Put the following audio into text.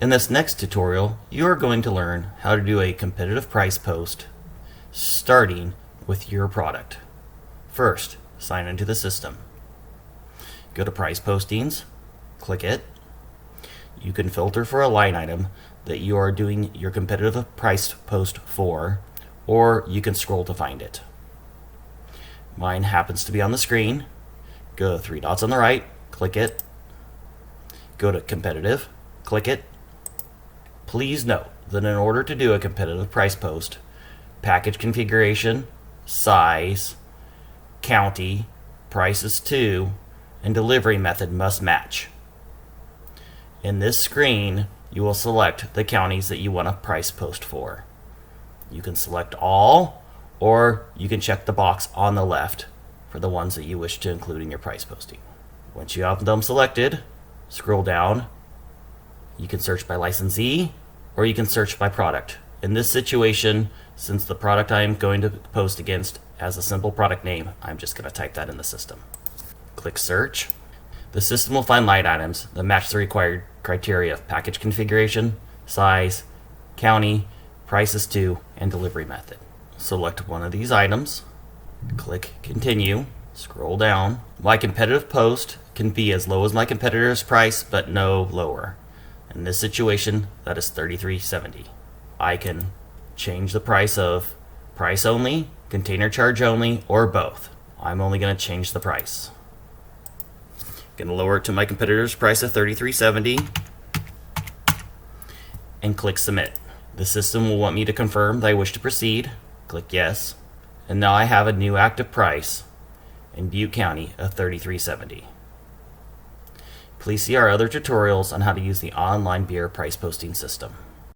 In this next tutorial, you are going to learn how to do a competitive price post starting with your product. First, sign into the system. Go to Price Postings, click it. You can filter for a line item that you are doing your competitive price post for, or you can scroll to find it. Mine happens to be on the screen. Go to three dots on the right, click it. Go to Competitive, click it. Please note that in order to do a competitive price post, package configuration, size, county, prices to, and delivery method must match. In this screen, you will select the counties that you want to price post for. You can select all, or you can check the box on the left for the ones that you wish to include in your price posting. Once you have them selected, scroll down. You can search by licensee, or you can search by product. In this situation, since the product I am going to post against has a simple product name, I'm just going to type that in the system. Click search. The system will find line items that match the required criteria of package configuration, size, county, prices to, and delivery method. Select one of these items, click continue, scroll down. My competitive post can be as low as my competitor's price, but no lower. In this situation, that is $33.70. I can change the price of price only, container charge only, or both. I'm only going to change the price. Going to lower it to my competitor's price of $33.70 and click submit. The system will want me to confirm that I wish to proceed. Click yes. And now I have a new active price in Butte County of $33.70. Please see our other tutorials on how to use the online beer price posting system.